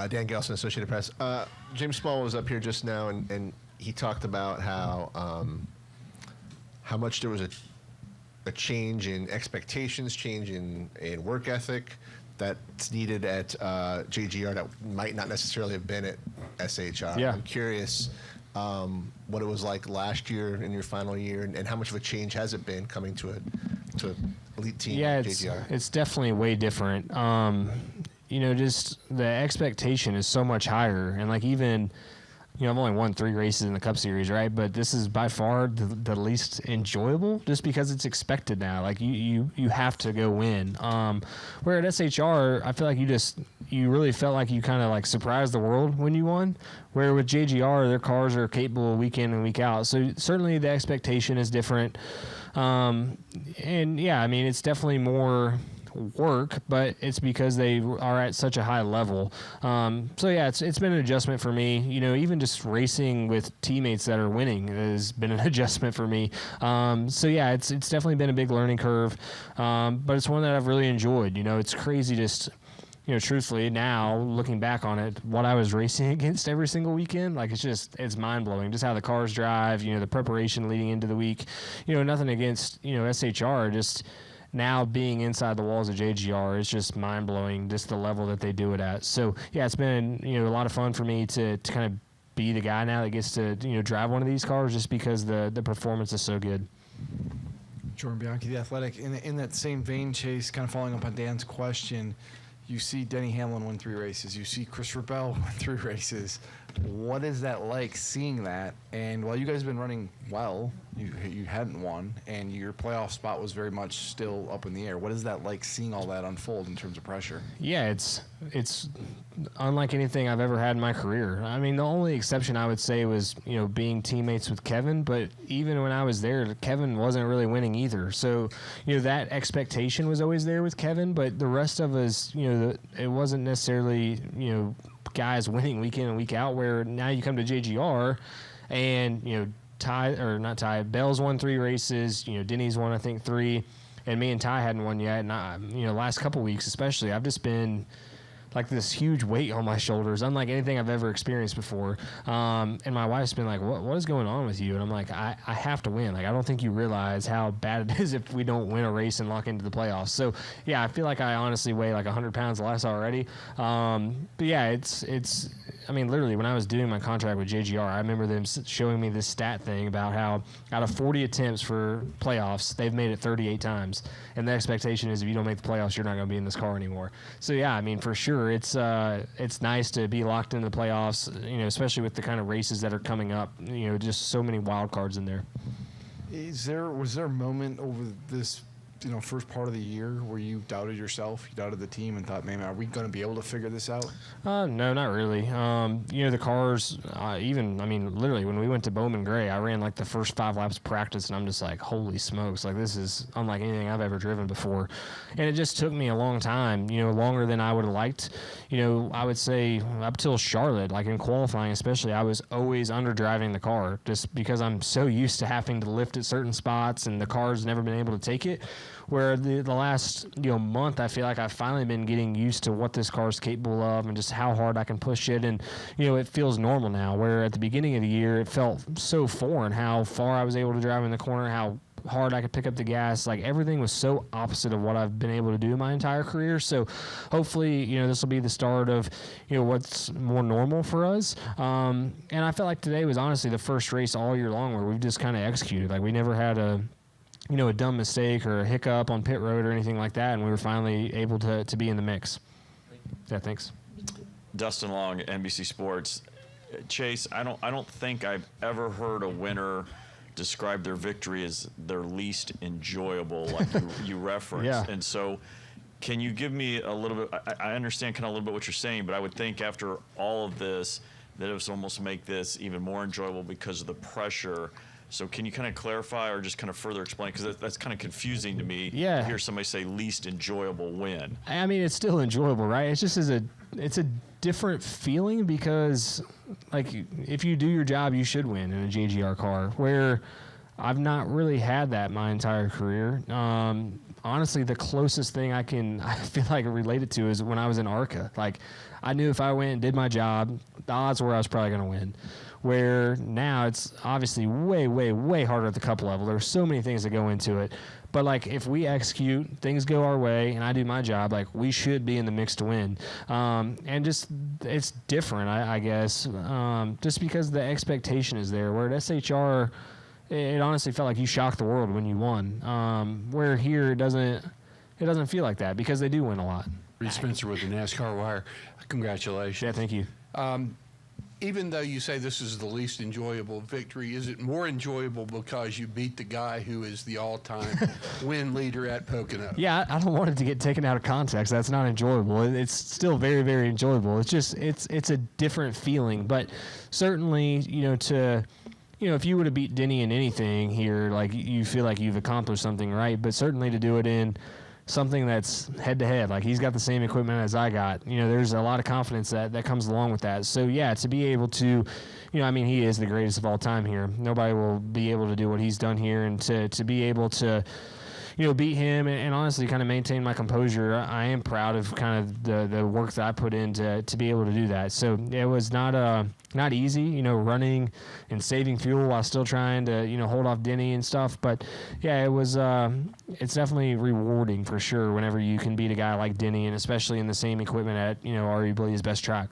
Dan Gelson, Associated Press. Jim Small was up here just now, and he talked about how much there was a change in expectations, change in work ethic that's needed at JGR that might not necessarily have been at SHR. Yeah. I'm curious what it was like last year in your final year, and how much of a change has it been coming to elite team like JGR? It's definitely way different. Just the expectation is so much higher, and like even, I've only won 3 races in the Cup Series, right? But this is by far the least enjoyable, just because it's expected now. Like you have to go win. Where at SHR, I feel like you really felt like you kind of like surprised the world when you won. Where with JGR, their cars are capable week in and week out. So certainly the expectation is different. It's definitely more work, but it's because they are at such a high level. It's been an adjustment for me. Even just racing with teammates that are winning has been an adjustment for me. It's definitely been a big learning curve, but it's one that I've really enjoyed. It's crazy just, truthfully now looking back on it, what I was racing against every single weekend, like it's mind-blowing just how the cars drive, the preparation leading into the week. Nothing against, SHR, just now being inside the walls of JGR is just mind-blowing, just the level that they do it at. So, it's been, a lot of fun for me to kind of be the guy now that gets to, drive one of these cars just because the performance is so good. Jordan Bianchi, The Athletic. In that same vein, Chase, kind of following up on Dan's question, you see Denny Hamlin win 3 races. You see Christopher Bell win 3 races. What is that like, seeing that? And while you guys have been running well, you hadn't won, and your playoff spot was very much still up in the air. What is that like, seeing all that unfold in terms of pressure? Yeah, it's unlike anything I've ever had in my career. I mean, the only exception I would say was, being teammates with Kevin, but even when I was there, Kevin wasn't really winning either. So, that expectation was always there with Kevin, but the rest of us, it wasn't necessarily, guys winning week in and week out, where now you come to JGR and, Bell's won 3 races, Denny's won, I think, 3, and me and Ty hadn't won yet. And last couple weeks especially, I've just been like this huge weight on my shoulders, unlike anything I've ever experienced before. And my wife's been like, what is going on with you? And I'm like, I have to win. Like, I don't think you realize how bad it is if we don't win a race and lock into the playoffs. So, yeah, I feel like I honestly weigh like 100 pounds less already. I mean, literally, when I was doing my contract with JGR, I remember them showing me this stat thing about how out of 40 attempts for playoffs, they've made it 38 times. And the expectation is if you don't make the playoffs, you're not going to be in this car anymore. So, yeah, I mean, for sure, it's nice to be locked into the playoffs, especially with the kind of races that are coming up, just so many wild cards in there. Was there a moment over this first part of the year where you doubted yourself, you doubted the team, and thought, man, are we going to be able to figure this out? No, not really. The cars, literally, when we went to Bowman Gray, I ran like the first 5 laps of practice, and I'm just like, holy smokes, like this is unlike anything I've ever driven before. And it just took me a long time, longer than I would have liked. I would say up till Charlotte, like in qualifying especially, I was always underdriving the car just because I'm so used to having to lift at certain spots, and the car's never been able to take it. Where the last month, I feel like I've finally been getting used to what this car is capable of and just how hard I can push it, and it feels normal now. Where at the beginning of the year, it felt so foreign how far I was able to drive in the corner, how hard I could pick up the gas. Like, everything was so opposite of what I've been able to do my entire career. So hopefully, this will be the start of what's more normal for us. And I felt like today was honestly the first race all year long where we've just kind of executed. Like, we never had a dumb mistake or a hiccup on pit road or anything like that, and we were finally able to be in the mix. Yeah, thanks. Dustin Long, NBC Sports. Chase, I don't think I've ever heard a winner describe their victory as their least enjoyable, like you referenced. Yeah. And so, can you give me a little bit? I understand kind of a little bit what you're saying, but I would think after all of this, that it was almost make this even more enjoyable because of the pressure. So can you kind of clarify or just kind of further explain? Because that's kind of confusing to me to hear somebody say least enjoyable win. I mean, it's still enjoyable, right? It's just it's a different feeling because, like, if you do your job, you should win in a JGR car, where I've not really had that my entire career. honestly, the closest thing I feel like relate it to is when I was in ARCA. Like, I knew if I went and did my job, the odds were I was probably going to win. Where now it's obviously way, way, way harder at the cup level. There's so many things that go into it. But, like, if we execute, things go our way, and I do my job, like, we should be in the mix to win. And just, it's different, I guess, just because the expectation is there. Where at SHR, it honestly felt like you shocked the world when you won. Where here, it doesn't feel like that because they do win a lot. Reed Spencer with the NASCAR Wire. Congratulations. Yeah, thank you. Even though you say this is the least enjoyable victory, is it more enjoyable because you beat the guy who is the all-time win leader at Pocono? Yeah, I don't want it to get taken out of context. That's not enjoyable. It's still very, very enjoyable. It's just it's a different feeling. But certainly, if you would have beat Denny in anything here, like, you feel like you've accomplished something, right? But certainly to do it in something that's head-to-head, like he's got the same equipment as I got, there's a lot of confidence that comes along with that. So, yeah, to be able to, he is the greatest of all time here. Nobody will be able to do what he's done here, and to be able to, beat him and honestly kind of maintain my composure. I am proud of kind of the work that I put in to be able to do that. So it was not easy, running and saving fuel while still trying to, hold off Denny and stuff. But yeah, it was, it's definitely rewarding for sure whenever you can beat a guy like Denny, and especially in the same equipment at, arguably his best track.